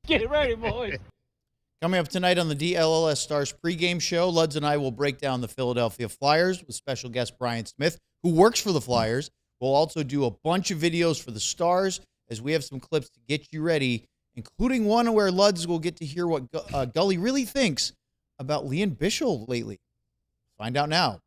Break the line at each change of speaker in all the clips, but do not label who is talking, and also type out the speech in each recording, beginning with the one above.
Get ready, boys.
Coming up tonight on the DLLS Stars Pregame Show, Luds and I will break down the Philadelphia Flyers with special guest Brian Smith, who works for the Flyers. We'll also do a bunch of videos for the Stars as we have some clips to get you ready, including one where Luds will get to hear what Gully really thinks about Lian Bichsel lately. Find out now.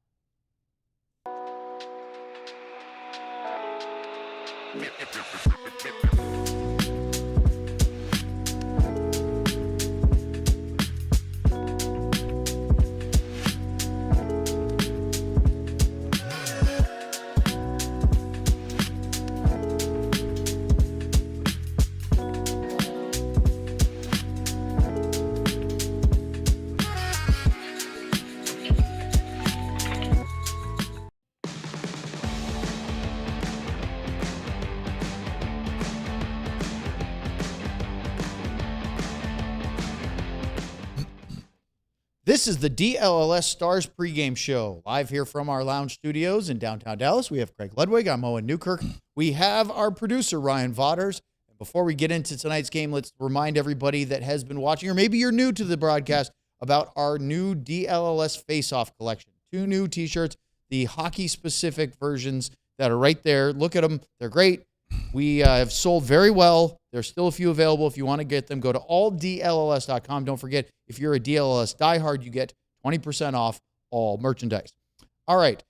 This is the DLLS Stars Pregame Show, live here from our lounge studios in downtown Dallas. We have Craig Ludwig. I'm Owen Newkirk. We have our producer, Ryan Vladar. Before we get into tonight's game, let's remind everybody that has been watching, or maybe you're new to the broadcast, about our new DLLS Face-Off collection. 2 new T-shirts, the hockey-specific versions that are right there. Look at them. They're great. We have sold very well. There's still a few available. If you want to get them, go to alldlls.com. Don't forget, if you're a DLLS diehard, you get 20% off all merchandise. All right.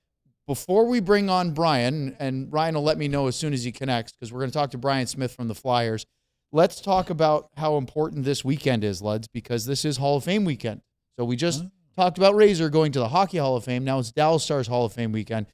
Before we bring on Brian, and Ryan will let me know as soon as he connects, because we're going to talk to Brian Smith from the Flyers, let's talk about how important this weekend is, Luds, because this is Hall of Fame weekend. So we just talked about Razor going to the Hockey Hall of Fame. Now it's Dallas Stars Hall of Fame weekend.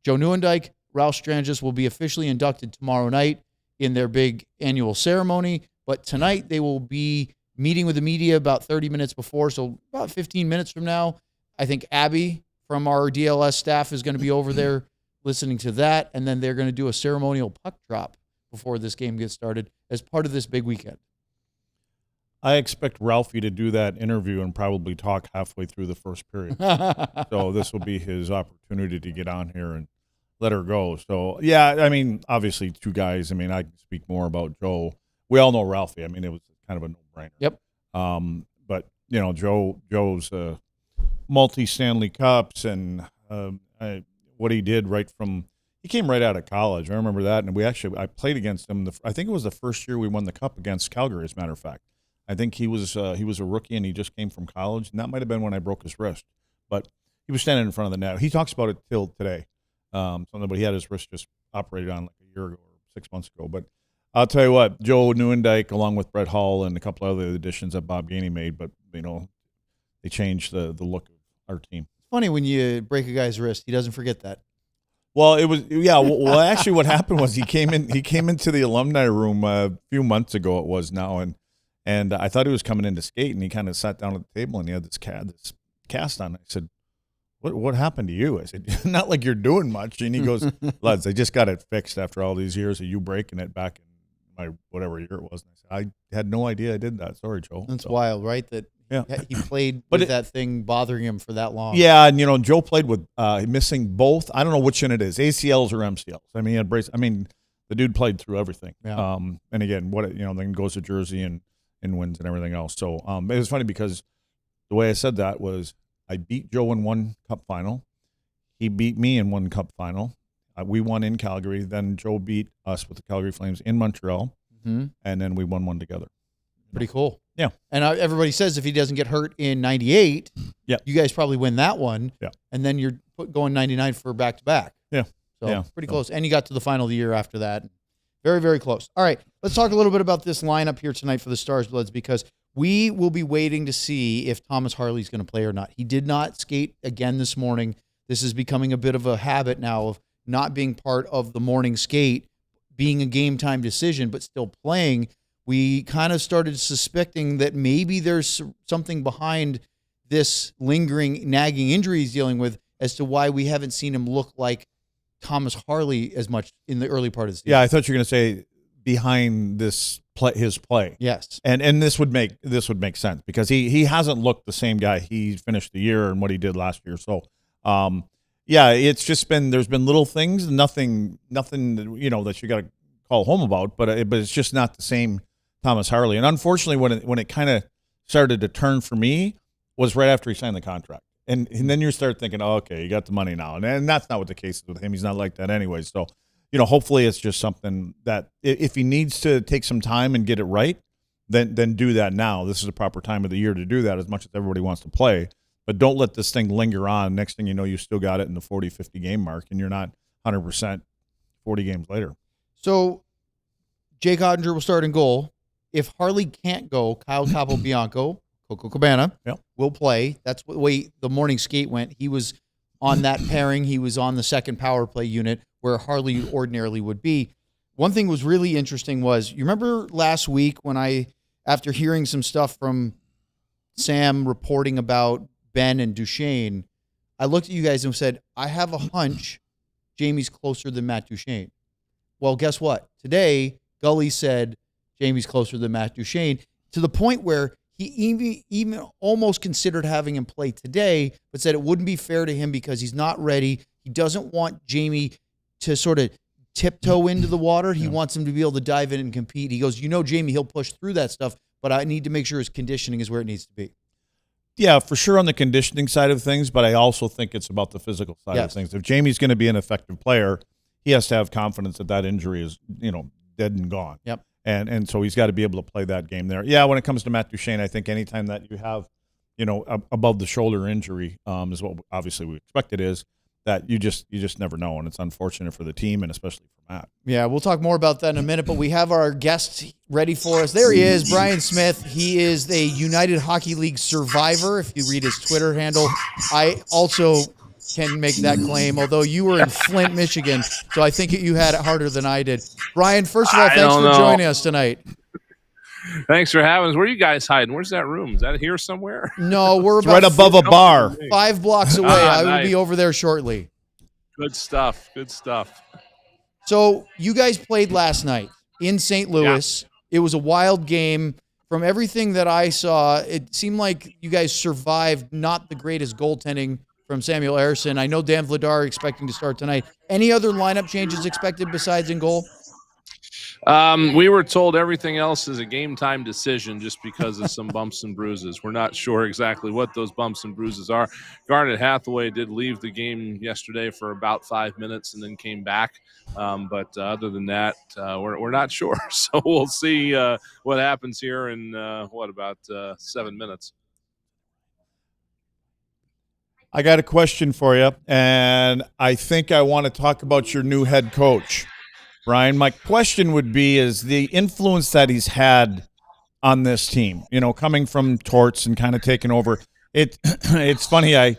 Joe Nieuwendyk, Ralph Strangis will be officially inducted tomorrow night in their big annual ceremony. But tonight they will be meeting with the media about 30 minutes before. So about 15 minutes from now, I think Abby from our DLS staff is going to be over there listening to that. And then they're going to do a ceremonial puck drop before this game gets started as part of this big weekend.
I expect Ralphie to do that interview and probably talk halfway through the first period. So this will be his opportunity to get on here and let her go. So, yeah, I mean, obviously 2 guys. I mean, I can speak more about Joe. We all know Ralphie. I mean, it was kind of a no-brainer.
Yep.
But, you know, Joe's multi-Stanley Cups and what he did right from – he came right out of college. I remember that. And I played against him. I think it was the first year we won the Cup against Calgary, as a matter of fact. I think he was a rookie and he just came from college. And that might have been when I broke his wrist. But he was standing in front of the net. He talks about it till today. But he had his wrist just operated on like a year ago or 6 months ago. But I'll tell you what, Joe Nieuwendyk, along with Brett Hull and a couple other additions that Bob Gainey made, but, you know, they changed the look of our team.
It's funny when you break a guy's wrist. He doesn't forget that.
Well, it was Well, actually, what happened was he came into the alumni room a few months ago. It was now, and I thought he was coming in to skate, and he kind of sat down at the table and he had this cast on. I said, What happened to you? I said, not like you're doing much. And he goes, Lads, I just got it fixed after all these years of you breaking it back in my whatever year it was. And I said, I had no idea I did that. Sorry, Joe.
That's wild, right? That he played with that thing bothering him for that long.
Yeah, and, you know, Joe played with missing both. I don't know which one it is, ACLs or MCLs. I mean, he had brace. I mean, the dude played through everything.
Yeah.
And again, then goes to Jersey and wins and everything else. So it was funny because the way I said that was, I beat Joe in one Cup final. He beat me in one Cup final. We won in Calgary. Then Joe beat us with the Calgary Flames in Montreal.
Mm-hmm.
And then we won one together.
Pretty cool.
Yeah.
And everybody says if he doesn't get hurt in 98, you guys probably win that one.
Yeah.
And then you're going 99 for back-to-back.
Yeah.
So pretty close. And you got to the final the year after that. Very, very close. All right. Let's talk a little bit about this lineup here tonight for the Stars Bloods, because we will be waiting to see if Thomas Harley's going to play or not. He did not skate again this morning. This is becoming a bit of a habit now of not being part of the morning skate, being a game time decision, but still playing. We kind of started suspecting that maybe there's something behind this lingering, nagging injury he's dealing with as to why we haven't seen him look like Thomas Harley as much in the early part of the season.
Yeah, I thought you were going to say behind his play.
Yes.
And this would make sense because he hasn't looked the same guy he finished the year and what he did last year. So, it's just there's been little things, nothing that you got to call home about, but it's just not the same Thomas Harley. And unfortunately, when it kind of started to turn for me was right after he signed the contract. And then you start thinking, oh, okay, you got the money now. And that's not what the case is with him. He's not like that anyway. So, hopefully it's just something that if he needs to take some time and get it right, then do that now. This is the proper time of the year to do that, as much as everybody wants to play. But don't let this thing linger on. Next thing you know, you still got it in the 40, 50 game mark, and you're not 100% 40 games later.
So Jake Oettinger will start in goal. If Harley can't go, Kyle Capobianco, Coco Cabana, will play. That's the way the morning skate went. He was on that pairing. He was on the second power play unit where Harley ordinarily would be. One thing was really interesting was, you remember last week when after hearing some stuff from Sam reporting about Ben and Duchesne, I looked at you guys and said, I have a hunch Jamie's closer than Matt Duchesne. Well, guess what? Today, Gully said Jamie's closer than Matt Duchesne, to the point where he even almost considered having him play today, but said it wouldn't be fair to him because he's not ready. He doesn't want Jamie to sort of tiptoe into the water. He wants him to be able to dive in and compete. He goes, Jamie, he'll push through that stuff, but I need to make sure his conditioning is where it needs to be.
Yeah, for sure on the conditioning side of things, but I also think it's about the physical side of things. If Jamie's going to be an effective player, he has to have confidence that injury is, dead and gone.
Yep.
And so he's got to be able to play that game there. Yeah, when it comes to Matt Duchesne, I think anytime that you have, above the shoulder injury is what obviously we expect it is, that you just never know, and it's unfortunate for the team and especially for Matt.
Yeah, we'll talk more about that in a minute, but we have our guest ready for us. There he is, Brian Smith. He is a United Hockey League survivor, if you read his Twitter handle. I also can make that claim, although you were in Flint, Michigan, so I think you had it harder than I did. Brian, first of all, thanks for joining us tonight.
Thanks for having us. Where are you guys hiding? Where's that room? Is that here somewhere?
No, we're
right above a bar.
5 blocks away. I will be over there shortly.
Good stuff. Good stuff.
So you guys played last night in St. Louis. Yeah. It was a wild game. From everything that I saw, it seemed like you guys survived not the greatest goaltending from Samuel Ersson. I know Dan Vladar expecting to start tonight. Any other lineup changes expected besides in goal?
We were told everything else is a game time decision just because of some bumps and bruises. We're not sure exactly what those bumps and bruises are. Garnet Hathaway did leave the game yesterday for about 5 minutes and then came back. But other than that, we're not sure. So we'll see what happens here in, about 7 minutes.
I got a question for you, and I think I want to talk about your new head coach, Brian. My question would be, is the influence that he's had on this team, coming from Torts and kind of taking over. It's funny, I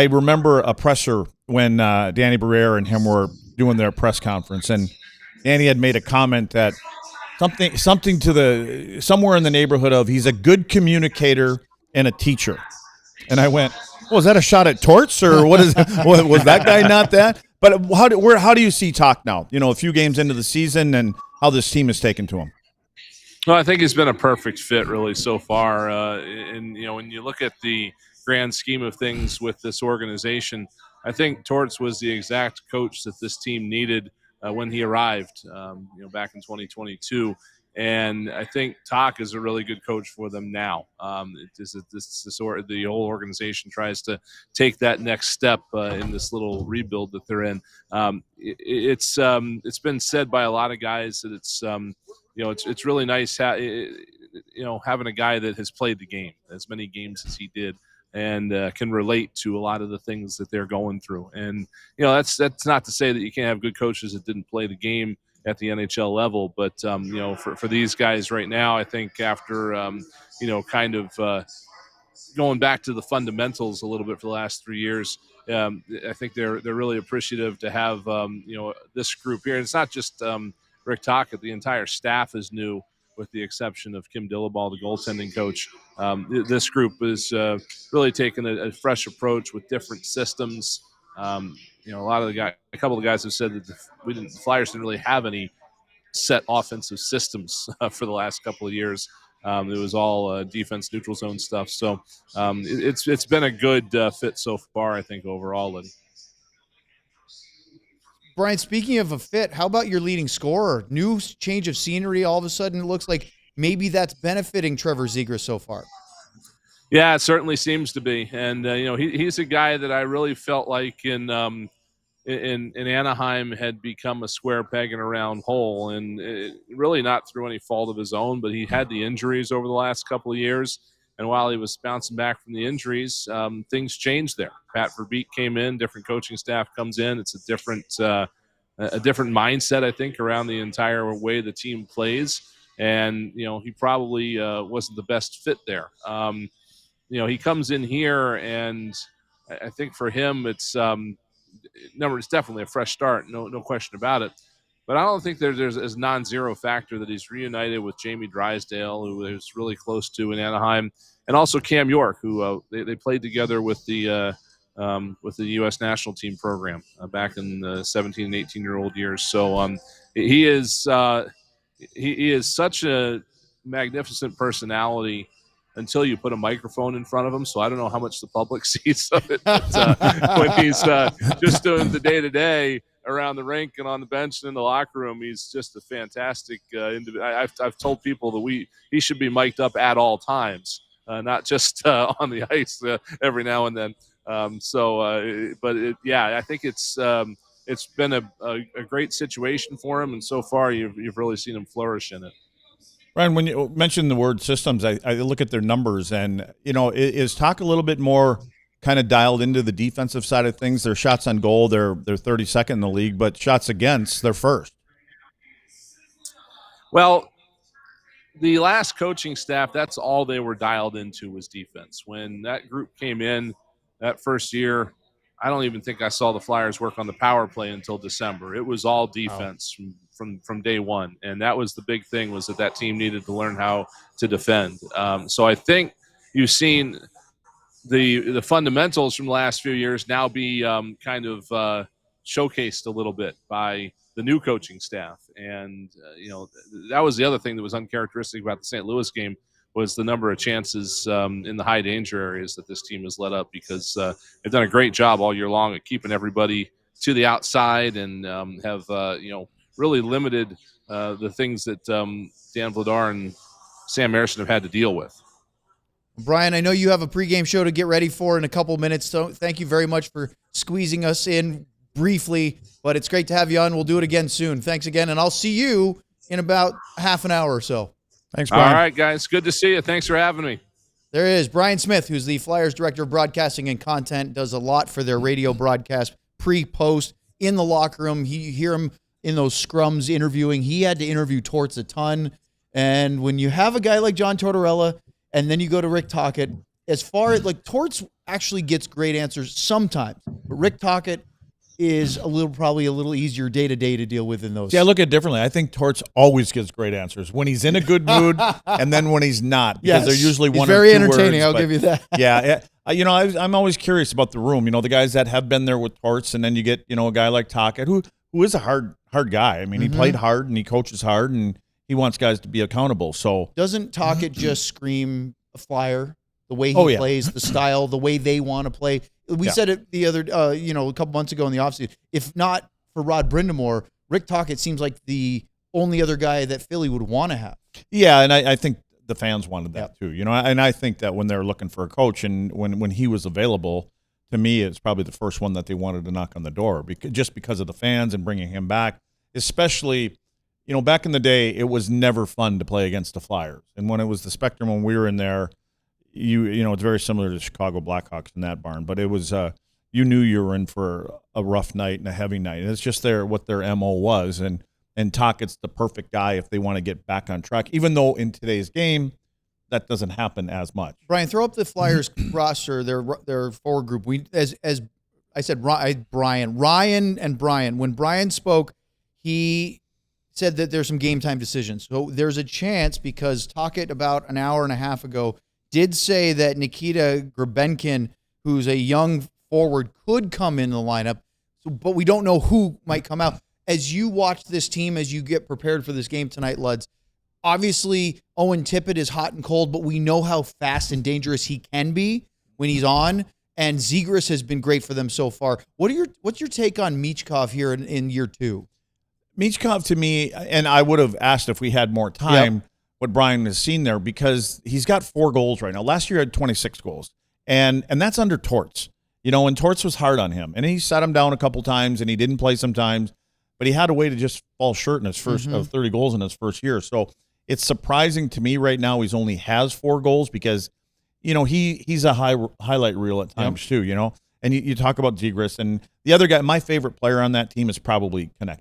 remember a presser when Danny Barrere and him were doing their press conference, and Danny had made a comment that something to somewhere in the neighborhood of, he's a good communicator and a teacher. And I went, was that a shot at Torts, or what is? Was that guy not that? But how do you see Toc now? A few games into the season, and how this team is taken to him.
Well, I think he's been a perfect fit, really, so far. And when you look at the grand scheme of things with this organization, I think Torts was the exact coach that this team needed when he arrived, back in 2022. And I think Toc is a really good coach for them now. The whole organization tries to take that next step in this little rebuild that they're in. It's been said by a lot of guys that it's really nice having a guy that has played the game as many games as he did, and can relate to a lot of the things that they're going through. And that's not to say that you can't have good coaches that didn't play the game at the NHL level, but for these guys right now, I think after going back to the fundamentals a little bit for the last 3 years, I think they're really appreciative to have this group here. And it's not just Rick Tocchet; the entire staff is new, with the exception of Kim Dillaball, the goaltending coach. This group is really taking a fresh approach with different systems. A couple of the guys have said that the Flyers didn't really have any set offensive systems for the last couple of years. It was all defense, neutral zone stuff. So it's been a good fit so far, I think, overall. And
Brian, speaking of a fit, how about your leading scorer? New change of scenery. All of a sudden, it looks like maybe that's benefiting Trevor Zegras so far.
Yeah, it certainly seems to be. And, he's a guy that I really felt like in Anaheim had become a square peg in a round hole, and really not through any fault of his own, but he had the injuries over the last couple of years. And while he was bouncing back from the injuries, things changed there. Pat Verbeek came in, different coaching staff comes in. It's a different mindset, I think, around the entire way the team plays. And, he probably wasn't the best fit there. He comes in here, and I think for him it's definitely a fresh start, no question about it. But I don't think there's a non-zero factor that he's reunited with Jamie Drysdale, who was really close to in Anaheim, and also Cam York, who they played together with the U.S. national team program back in the 17 and 18-year-old years. So he is such a magnificent personality until you put a microphone in front of him. So I don't know how much the public sees of it. But when he's just doing the day-to-day around the rink and on the bench and in the locker room, he's just a fantastic individual. I've told people that he should be mic'd up at all times, not just on the ice every now and then. I think it's been a great situation for him, and so far you've really seen him flourish in it.
Ryan, when you mentioned the word systems, I look at their numbers, and is Talk a little bit more kind of dialed into the defensive side of things? Their shots on goal, they're 32nd in the league, but shots against, they're first.
Well, the last coaching staff, that's all they were dialed into was defense. When that group came in that first year, I don't even think I saw the Flyers work on the power play until December. It was all defense from day one, and that was the big thing, was that team needed to learn how to defend. So I think you've seen the fundamentals from the last few years now be kind of showcased a little bit by the new coaching staff. And, that was the other thing that was uncharacteristic about the St. Louis game, was the number of chances in the high danger areas that this team has let up, because they've done a great job all year long at keeping everybody to the outside, and have really limited the things that Dan Vladar and Sam Emerson have had to deal with.
Brian, I know you have a pregame show to get ready for in a couple minutes, so thank you very much for squeezing us in briefly, but it's great to have you on. We'll do it again soon. Thanks again, and I'll see you in about half an hour or so.
Thanks, Brian.
All right, guys. Good to see you. Thanks for having me.
There is Brian Smith, who's the Flyers Director of Broadcasting and Content, does a lot for their radio broadcast, pre-post, in the locker room. You hear him in those scrums interviewing. He had to interview Torts a ton. And when you have a guy like John Tortorella, and then you go to Rick Tocchet, as far as Torts actually gets great answers sometimes, but Rick Tocchet is probably a little easier day-to-day to deal with in those.
Yeah, I look at it differently. I think Torts always gives great answers when he's in a good mood, and then when he's not, because they're usually one or two words.
Very entertaining, I'll give you that.
Yeah, I'm always curious about the room. The guys that have been there with Torts, and then you get a guy like Tocchet who is a hard guy. I mean, he played hard and he coaches hard, and he wants guys to be accountable. So
doesn't Tocchet just scream a Flyer? The way he plays, the style, the way they want to play. We said it the other, a couple months ago in the offseason. If not for Rod Brindamore, Rick Tocchet seems like the only other guy that Philly would want to have.
Yeah, and I think the fans wanted that too. And I think that when they're looking for a coach, and when he was available, to me, it's probably the first one that they wanted to knock on the door, because of the fans and bringing him back. Especially, back in the day, it was never fun to play against the Flyers, and when it was the Spectrum, when we were in there. It's very similar to the Chicago Blackhawks in that barn, but it was you knew you were in for a rough night and a heavy night. And it's just what their MO was, and Tocchet's the perfect guy if they want to get back on track. Even though in today's game, that doesn't happen as much.
Brian, throw up the Flyers roster, their forward group. As I said, Ryan and Brian. When Brian spoke, he said that there's some game time decisions. So there's a chance, because Tocchet about an hour and a half ago did say that Nikita Grebenkin, who's a young forward, could come in the lineup, but we don't know who might come out. As you watch this team, as you get prepared for this game tonight, Luds, obviously Owen Tippett is hot and cold, but we know how fast and dangerous he can be when he's on, and Zegras has been great for them so far. What's your take on Michkov here in year two?
Michkov, to me, and I would have asked if we had more time, what Brian has seen there, because he's got 4 goals right now. Last year he had 26 goals, and that's under Torts. And Torts was hard on him, and he sat him down a couple times, and he didn't play sometimes, but he had a way to just fall short in his first of 30 goals in his first year. So it's surprising to me right now he's only has 4 goals because, he's a highlight reel at times too, And you talk about Zegras, and the other guy, my favorite player on that team is probably Konechny.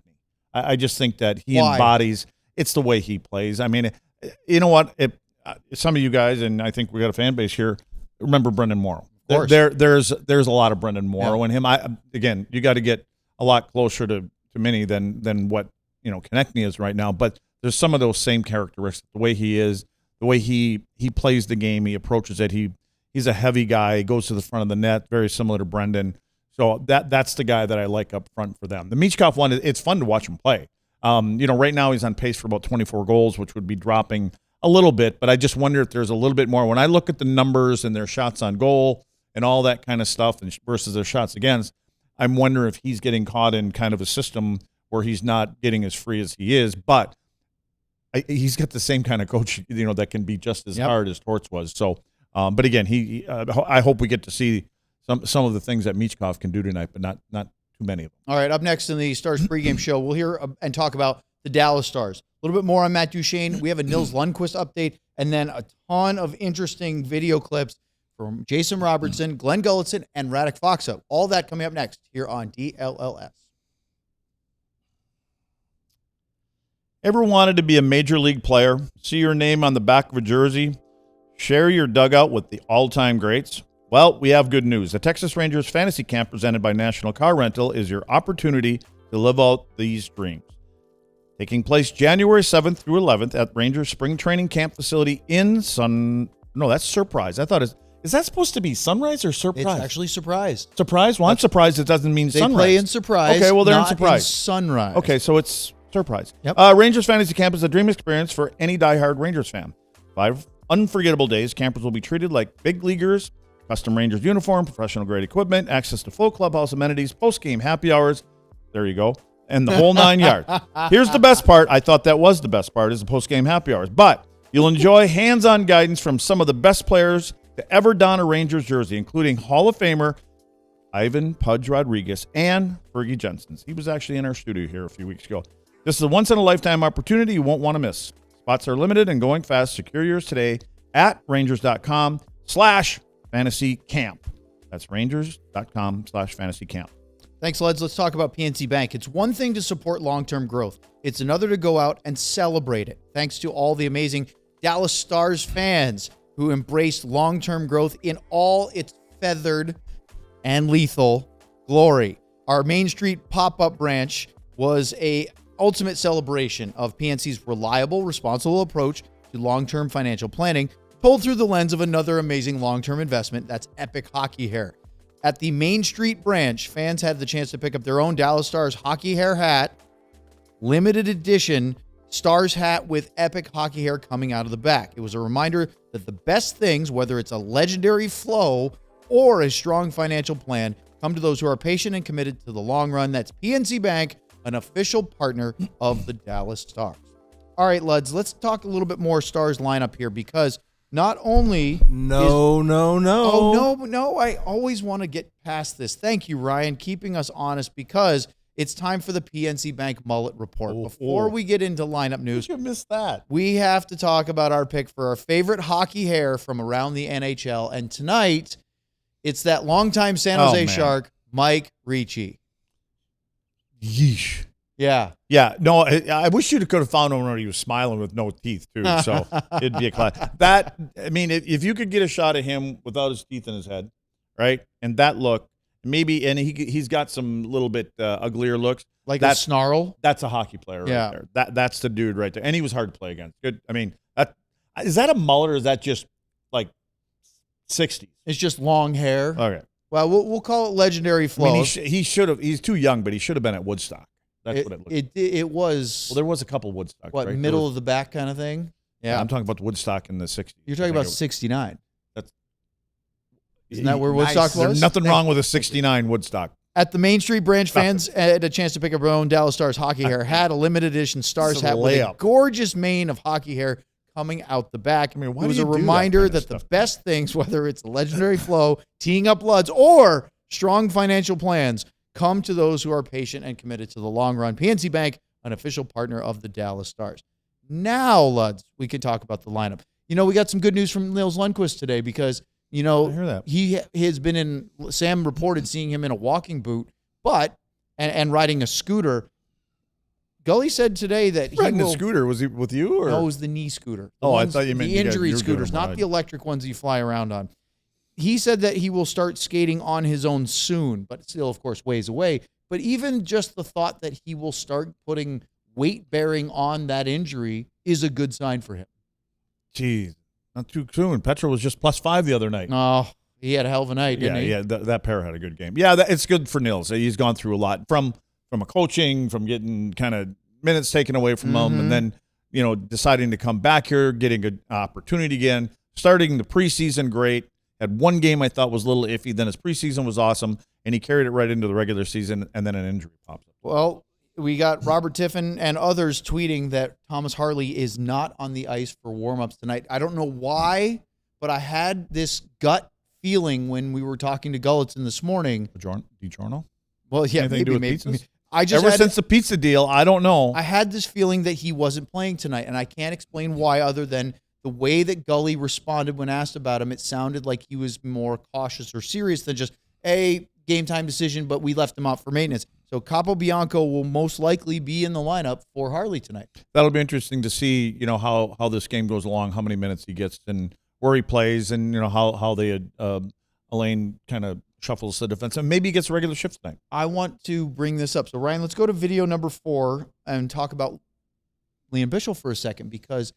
I just think that he embodies, it's the way he plays. I mean, you know what? Some of you guys, and I think we got a fan base here, remember Brendan Morrow. Of course. There's a lot of Brendan Morrow in him. Again, you got to get a lot closer to Minnie than what Konechny is right now. But there's some of those same characteristics. The way he is, the way he plays the game, he approaches it. He's a heavy guy. He goes to the front of the net, very similar to Brendan. So that's the guy that I like up front for them. The Michkov one, it's fun to watch him play. Right now he's on pace for about 24 goals, which would be dropping a little bit. But I just wonder if there's a little bit more. When I look at the numbers and their shots on goal and all that kind of stuff and versus their shots against, I'm wondering if he's getting caught in kind of a system where he's not getting as free as he is. But he's got the same kind of coach, that can be just as hard as Torts was. So, but again, I hope we get to see some of the things that Michkov can do tonight, but not too many of them.
All right, up next in the Stars pregame show, we'll hear and talk about the Dallas Stars. A little bit more on Matt Duchene. We have a Nils Lundqvist update, and then a ton of interesting video clips from Jason Robertson, Glenn Gulletson, and Radek Faksa. All that coming up next here on DLLS.
Ever wanted to be a major league player, see your name on the back of a jersey, share your dugout with the all-time greats? Well, we have good news. The Texas Rangers Fantasy Camp presented by National Car Rental is your opportunity to live out these dreams. Taking place January 7th through 11th at Rangers Spring Training Camp facility in No, that's Surprise. I thought is that supposed to be Sunrise or Surprise?
It's actually Surprise.
Surprise? Well, I'm surprised it doesn't mean Sunrise.
They play in Surprise.
Okay, well, they're in
not
Surprise.
Sunrise.
Okay, so it's Surprise.
Yep.
Rangers Fantasy Camp is a dream experience for any diehard Rangers fan. 5 unforgettable days. Campers will be treated like big leaguers. Custom Rangers uniform, professional grade equipment, access to full clubhouse amenities, post-game happy hours. There you go. And the whole 9 yards. Here's the best part. I thought that was the best part, is the post-game happy hours. But you'll enjoy hands-on guidance from some of the best players to ever don a Rangers jersey, including Hall of Famer Ivan Pudge Rodriguez and Fergie Jensen. He was actually in our studio here a few weeks ago. This is a once-in-a-lifetime opportunity you won't want to miss. Spots are limited and going fast. Secure yours today at rangers.com/fantasy camp. That's rangers.com/fantasy camp.
Thanks, Leds. Let's talk about PNC Bank. It's one thing to support long-term growth. It's another to go out and celebrate it. Thanks to all the amazing Dallas Stars fans who embraced long-term growth in all its feathered and lethal glory. Our Main Street pop-up branch was a ultimate celebration of PNC's reliable, responsible approach to long-term financial planning, told through the lens of another amazing long-term investment, that's Epic Hockey Hair. At the Main Street branch, fans had the chance to pick up their own Dallas Stars hockey hair hat, limited edition Stars hat with Epic Hockey Hair coming out of the back. It was a reminder that the best things, whether it's a legendary flow or a strong financial plan, come to those who are patient and committed to the long run. That's PNC Bank, an official partner of the Dallas Stars. All right, Luds, let's talk a little bit more Stars lineup here, because not only
No,
I always want to get past this. Thank you, Ryan, keeping us honest, because it's time for the PNC Bank Mullet Report. Before we get into lineup news,
You missed that.
we have to talk about our pick for our favorite hockey hair from around the NHL. And tonight, it's that longtime San Jose Shark, Mike Ricci.
Yeesh.
Yeah.
Yeah, no, I wish you could have found him when he was smiling with no teeth, too. So it'd be a class. That, I mean, if you could get a shot of him without his teeth in his head, right? And that look, maybe, and he's got some little bit uglier looks.
Like a snarl?
That's a hockey player right there. That's the dude right there. And he was hard to play against. Good. I mean, is that a mullet or is that just like 60s?
It's just long hair.
Okay.
Well, we'll call it legendary flow.
I mean, he should have. He's too young, but he should have been at Woodstock. That's what it looked like.
It was.
Well, there was a couple Woodstock.
What,
right?
middle of the back kind of thing? Yeah.
I'm talking about Woodstock in the 60s.
You're talking about 69. Isn't
That
that where Woodstock was?
There's nothing wrong with a 69 Woodstock.
At the Main Street branch, fans had a chance to pick up their own Dallas Stars hockey hair hat, a limited edition Stars hat with a gorgeous mane of hockey hair coming out the back.
I mean, why
it was
do
a
you do
reminder
that
that the best things, whether it's legendary flow, teeing up Luds, or strong financial plans, come to those who are patient and committed to the long run. PNC Bank, an official partner of the Dallas Stars. Now, Luds, we can talk about the lineup. We got some good news from Nils Lundqvist today because,
I hear that.
he has been in, Sam reported seeing him in a walking boot, and riding a scooter. Gully said today that he
Riding
will.
a scooter, was he with you? Or?
No, it was the knee scooter.
I thought you meant
the injury
you were giving
scooters,
him a
not
ride.
the electric ones you fly around on. He said that he will start skating on his own soon, but still, of course, ways away. But even just the thought that he will start putting weight bearing on that injury is a good sign for him.
Jeez, not too soon. Petra was just +5 the other night.
Oh, he had a hell of a night, didn't he?
Yeah, that pair had a good game. Yeah, it's good for Nils. He's gone through a lot from a coaching, from getting kind of minutes taken away from him, and then deciding to come back here, getting an opportunity again, starting the preseason great. Had one game I thought was a little iffy, then his preseason was awesome, and he carried it right into the regular season, and then an injury pops up.
Well, we got Robert Tiffin and others tweeting that Thomas Harley is not on the ice for warm-ups tonight. I don't know why, but I had this gut feeling when we were talking to Gulletson this morning.
DiGiorno?
Well, yeah,
Anything to do with
maybe.
pizzas?
Ever
since the pizza deal, I don't know.
I had this feeling that he wasn't playing tonight, and I can't explain why other than the way that Gully responded when asked about him. It sounded like he was more cautious or serious than just a game time decision, but we left him out for maintenance. So Capobianco will most likely be in the lineup for Harley tonight.
That'll be interesting to see, how this game goes along, how many minutes he gets, and where he plays, and how they Elaine kind of shuffles the defense, and maybe he gets a regular shift tonight.
I want to bring this up. So Ryan, let's go to video number 4 and talk about Liam Bichel for a second, because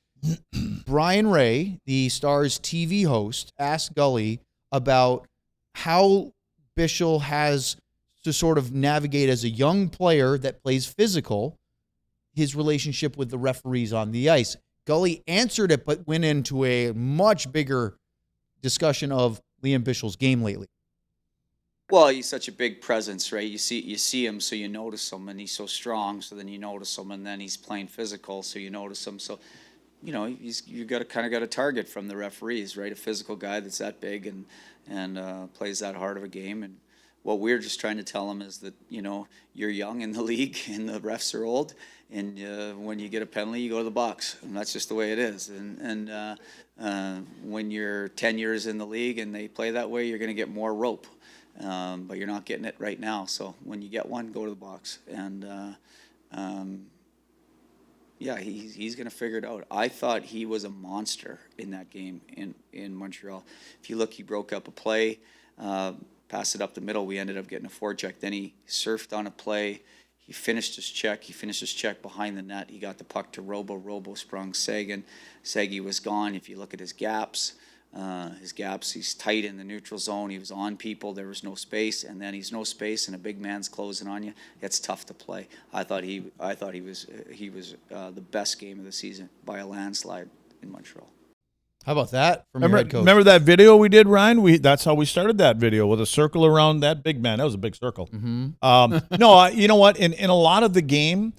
Brian Ray, the Stars TV host, asked Gully about how Bichel has to sort of navigate as a young player that plays physical, his relationship with the referees on the ice. Gully answered it, but went into a much bigger discussion of Liam Bichel's game lately.
Well, he's such a big presence, right? You see him, so you notice him, and he's so strong, so then you notice him, and then he's playing physical, so you notice him. So, you got a target from the referees, right? A physical guy that's that big and plays that hard of a game. And what we're just trying to tell him is that you're young in the league, and the refs are old, and when you get a penalty, you go to the box, and that's just the way it is. And when you're 10 years in the league and they play that way, you're going to get more rope. But you're not getting it right now. So when you get one, go to the box. And, he's going to figure it out. I thought he was a monster in that game in Montreal. If you look, he broke up a play, passed it up the middle. We ended up getting a forecheck. Then he surfed on a play. He finished his check. He finished his check behind the net. He got the puck to Robo. Robo sprung Sagan. Sagi was gone. If you look at his gaps, he's tight in the neutral zone. He was on people. There was no space, and then he's no space, and a big man's closing on you. It's tough to play. I thought he was the best game of the season by a landslide in Montreal.
How about that from your head coach?
Remember that video we did, Ryan? That's how we started that video, with a circle around that big man. That was a big circle.
Mm-hmm.
No, you know what? In a lot of the game,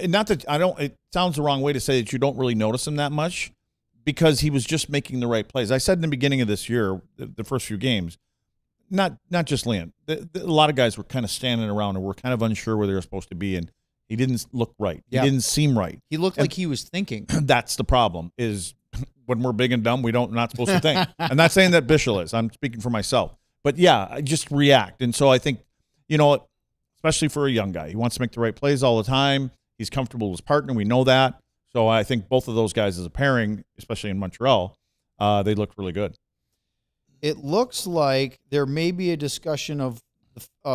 not that I don't. It sounds the wrong way to say that you don't really notice him that much, because he was just making the right plays. I said in the beginning of this year, the first few games, not just Liam, a lot of guys were kind of standing around and were kind of unsure where they were supposed to be, and he didn't look right.
Yeah.
He didn't seem right.
He looked like he was thinking.
That's the problem, is when we're big and dumb, we're not supposed to think. I'm not saying that Bichel is. I'm speaking for myself. But, yeah, I just react. And so I think, especially for a young guy, he wants to make the right plays all the time. He's comfortable with his partner. We know that. So I think both of those guys as a pairing, especially in Montreal, they looked really good.
It looks like there may be a discussion of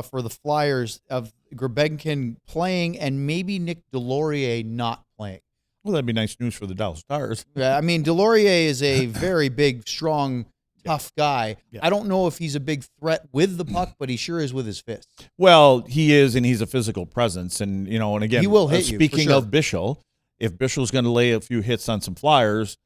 for the Flyers of Grebenkin playing and maybe Nick Delorier not playing.
Well, that'd be nice news for the Dallas Stars.
Yeah, I mean, Delorier is a very big, strong, tough guy.
Yeah.
I don't know if he's a big threat with the puck, but he sure is with his fists.
Well, he is, and he's a physical presence. And, and again,
he will hit you,
speaking
for sure.
of Bichel, if Bichel's going to lay a few hits on some Flyers,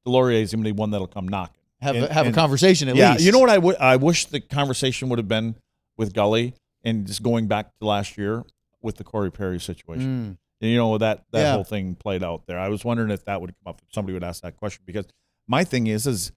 Delorier is going to be one that'll come knocking.
Have a conversation at least.
Yeah, you know what I wish the conversation would have been with Gully, and just going back to last year with the Corey Perry situation. That
Yeah.
whole thing played out there. I was wondering if that would come up, if somebody would ask that question, because my thing is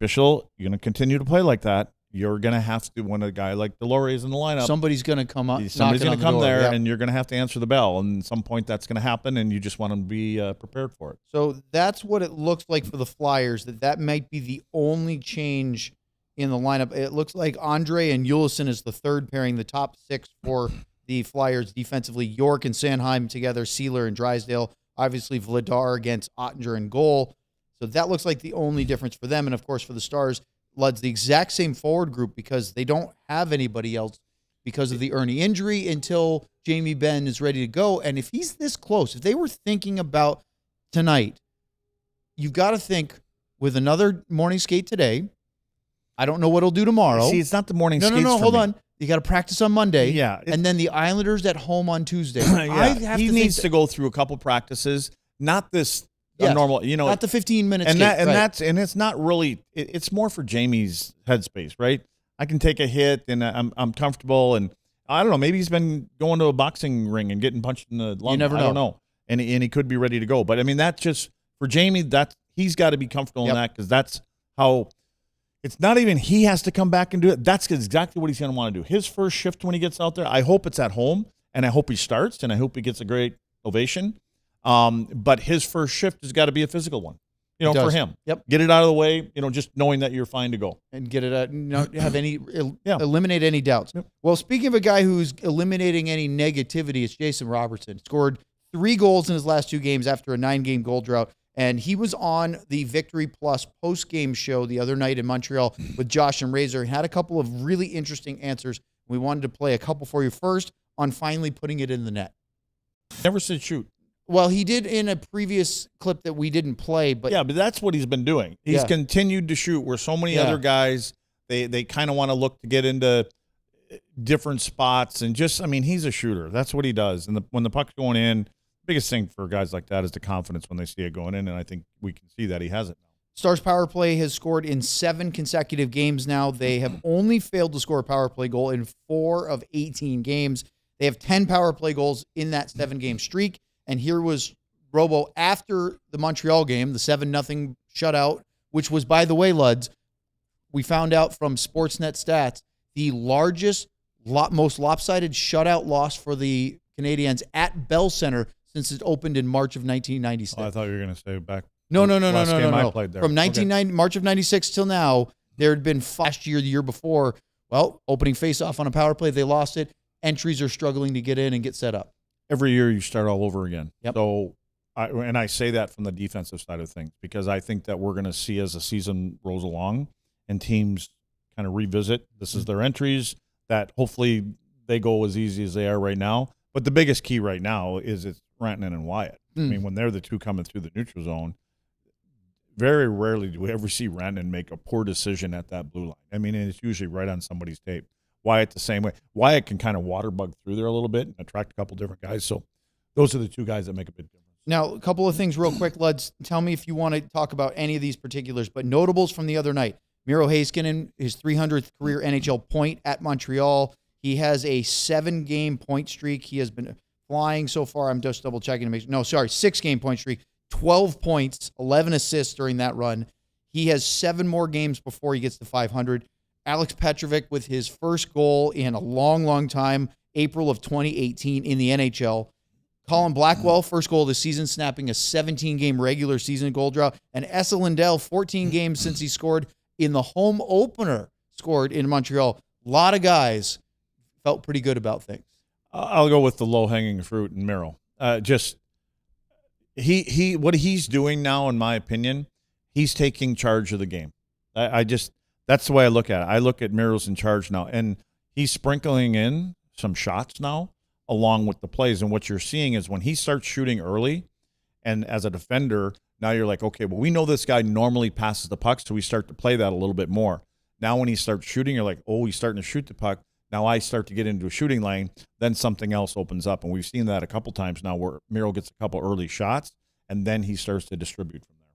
Bischel, you're going to continue to play like that. You're going to have to, when a guy like Delore is in the lineup,
Somebody's going to come up.
somebody's going to come there,
yeah.
and you're going to have to answer the bell. And at some point, that's going to happen, and you just want them to be prepared for it.
So that's what it looks like for the Flyers, that might be the only change in the lineup. It looks like Andre and Ulison is the third pairing, the top 6 for the Flyers defensively. York and Sanheim together, Sealer and Drysdale. Obviously, Vladar against Oettinger in goal. So that looks like the only difference for them. And, of course, for the Stars, Lud's the exact same forward group because they don't have anybody else because of the Ernie injury until Jamie Benn is ready to go. And if he's this close, if they were thinking about tonight, you've got to think with another morning skate today. I don't know what he'll do tomorrow.
See, it's not the morning skates.
No,
for
hold
me.
on. You got to practice on Monday.
Yeah.
And then the Islanders at home on Tuesday.
Yeah. He needs to go through a couple practices, not this normal,
not the 15 minutes.
And it's not really. It's more for Jamie's headspace, right? I can take a hit and I'm comfortable, and I don't know. Maybe he's been going to a boxing ring and getting punched in the lung.
You never know.
I don't know, and he could be ready to go. But I mean, that's just for Jamie. He's got to be comfortable in that because that's how. It's not even he has to come back and do it. That's exactly what he's going to want to do. His first shift when he gets out there, I hope it's at home, and I hope he starts, and I hope he gets a great ovation. But his first shift has got to be a physical one, for him.
Yep.
Get it out of the way, just knowing that you're fine to go.
And get it out, not have any, eliminate any doubts.
Yep.
Well, speaking of a guy who's eliminating any negativity, it's Jason Robertson. Scored 3 goals in his last 2 games after a 9-game goal drought. And he was on the Victory Plus post-game show the other night in Montreal with Josh and Razor and had a couple of really interesting answers. We wanted to play a couple for you. First, on finally putting it in the net.
Never said shoot.
Well, he did in a previous clip that we didn't play, but
but that's what he's been doing. He's continued to shoot where so many other guys, they kind of want to look to get into different spots and he's a shooter. That's what he does. And when the puck's going in, biggest thing for guys like that is the confidence when they see it going in, and I think we can see that he has it now.
Stars power play has scored in 7 consecutive games now. They have only failed to score a power play goal in 4 of 18 games. They have 10 power play goals in that 7-game streak. And here was Robo after the Montreal game, the 7-0 shutout, which was, by the way, Luds, we found out from Sportsnet stats, the largest, most lopsided shutout loss for the Canadiens at Bell Center since it opened in March of 1996.
Oh, I thought you were going to say back.
No.
I played there.
From March of 96 till now, there had been last year, the year before, opening face-off on a power play, they lost it. Entries are struggling to get in and get set up.
Every year you start all over again.
Yep.
So, I say that from the defensive side of things because I think that we're going to see as the season rolls along and teams kind of revisit. This is their entries that hopefully they go as easy as they are right now. But the biggest key right now is it's Rantanen and Wyatt. I mean, when they're the two coming through the neutral zone, very rarely do we ever see Rantanen make a poor decision at that blue line. I mean, it's usually right on somebody's tape. Wyatt the same way. Wyatt can kind of water bug through there a little bit and attract a couple different guys. So those are the 2 guys that make a big difference.
Now, a couple of things real quick, Luds. Tell me if you want to talk about any of these particulars, but notables from the other night. Miro Heiskanen, his 300th career NHL point at Montreal. He has a 7-game point streak. He has been flying so far. I'm just double checking to make sure. No, sorry, 6-game point streak. 12 points, 11 assists during that run. He has 7 more games before he gets to 500. Alex Petrovic with his first goal in a long, long time, April of 2018 in the NHL. Colin Blackwell, first goal of the season, snapping a 17-game regular season goal drought. And Esa Lindell, 14 games since he scored in the home opener, scored in Montreal. A lot of guys felt pretty good about things.
I'll go with the low-hanging fruit in Miro. What he's doing now, in my opinion, he's taking charge of the game. That's the way I look at it. I look at Miro's in charge now, and he's sprinkling in some shots now along with the plays. And what you're seeing is when he starts shooting early, and as a defender, now you're like, okay, well, we know this guy normally passes the puck, so we start to play that a little bit more. Now when he starts shooting, you're like, oh, he's starting to shoot the puck. Now I start to get into a shooting lane, then something else opens up. And we've seen that a couple times now where Miro gets a couple early shots, and then he starts to distribute from there.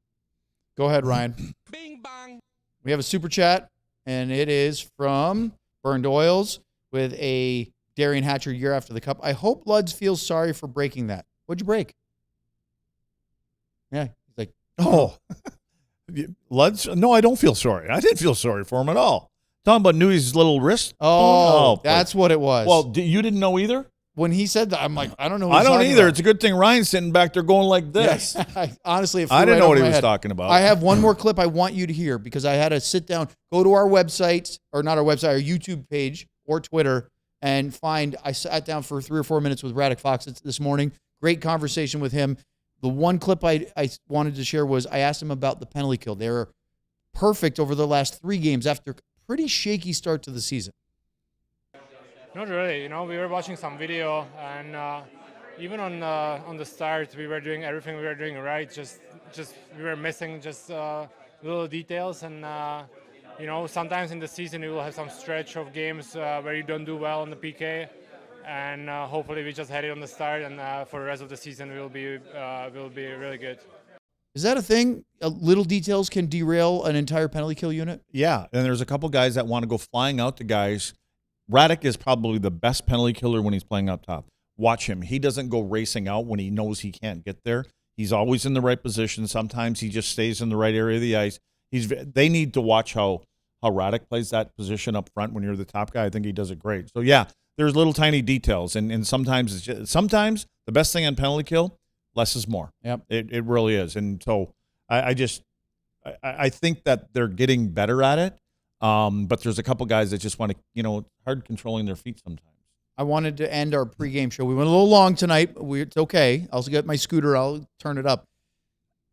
Go ahead, Ryan.
Bing bong.
We have a super chat, and it is from Burned Oils with a Darian Hatcher year after the cup. I hope Luds feels sorry for breaking that. What'd you break? Yeah, he's like,
Oh, Lud's. No, I don't feel sorry. I didn't feel sorry for him at all. Talking about Newey's little wrist.
oh, that's what it was.
Well, you didn't know either?
when he said that, I'm like, I don't know. What
I
he's
don't
talking
either.
about.
It's a good thing Ryan's sitting back there going like this.
Yes. Honestly,
I didn't know what he was talking about.
I have one more clip I want you to hear because I had to sit down, go to our website, or not our website, our YouTube page or Twitter, and find. I sat down for 3 or 4 minutes with Radek Fox this morning. Great conversation with him. The one clip I wanted to share was I asked him about the penalty kill. They were perfect over the last 3 games after a pretty shaky start to the season.
Not really. We were watching some video, and even on the start, we were doing everything we were doing right. Just we were missing just little details, and sometimes in the season you will have some stretch of games where you don't do well on the PK, and hopefully we just had it on the start, and for the rest of the season we'll be really good.
Is that a thing? Little details can derail an entire penalty kill unit?
Yeah, and there's a couple guys that want to go flying out to guys. Radek is probably the best penalty killer when he's playing up top. Watch him. He doesn't go racing out when he knows he can't get there. He's always in the right position. Sometimes he just stays in the right area of the ice. They need to watch how Radek plays that position up front when you're the top guy. I think he does it great. So, yeah, there's little tiny details, and sometimes sometimes the best thing on penalty kill, less is more.
Yep.
It really is. And so I think that they're getting better at it. But there's a couple guys that just want to, hard controlling their feet sometimes.
I wanted to end our pregame show. We went a little long tonight. It's okay. I'll get my scooter. I'll turn it up.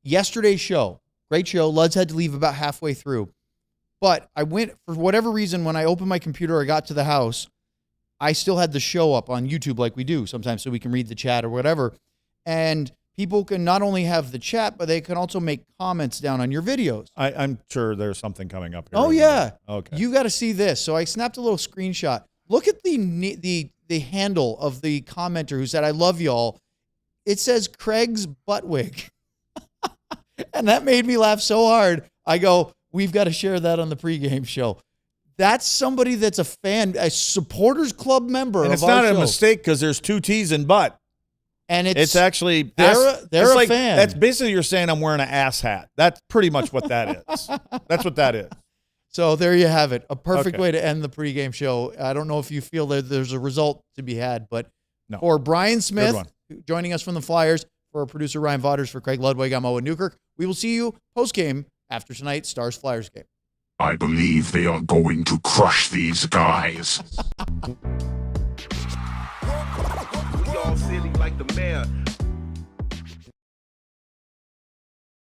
Yesterday's show, great show. Luds had to leave about halfway through. But I went, for whatever reason, when I opened my computer, I got to the house, I still had the show up on YouTube like we do sometimes so we can read the chat or whatever. And people can not only have the chat, but they can also make comments down on your videos.
I'm sure there's something coming up here.
Oh, yeah.
Okay.
You got to see this. So I snapped a little screenshot. Look at the handle of the commenter who said, I love y'all. It says Craig's Buttwig. And that made me laugh so hard. I go, we've got to share that on the pregame show. That's somebody that's a fan, a supporters club member
and
of
it's
our
not
show.
a mistake because there's 2 T's in butt.
And
it's actually
they're a fan.
That's basically you're saying I'm wearing an ass hat. That's pretty much what that is. That's what that is.
So there you have it. A perfect
Okay.
way to end the pregame show. I don't know if you feel that there's a result to be had, but
No.
for Brian
Good
Smith
one.
joining us from the Flyers, for our producer Ryan Voders, for Craig Ludwig, I'm Owen Newkirk. We will see you post-game after tonight's Stars-Flyers game.
I believe they are going to crush these guys.
We all silly like the mayor.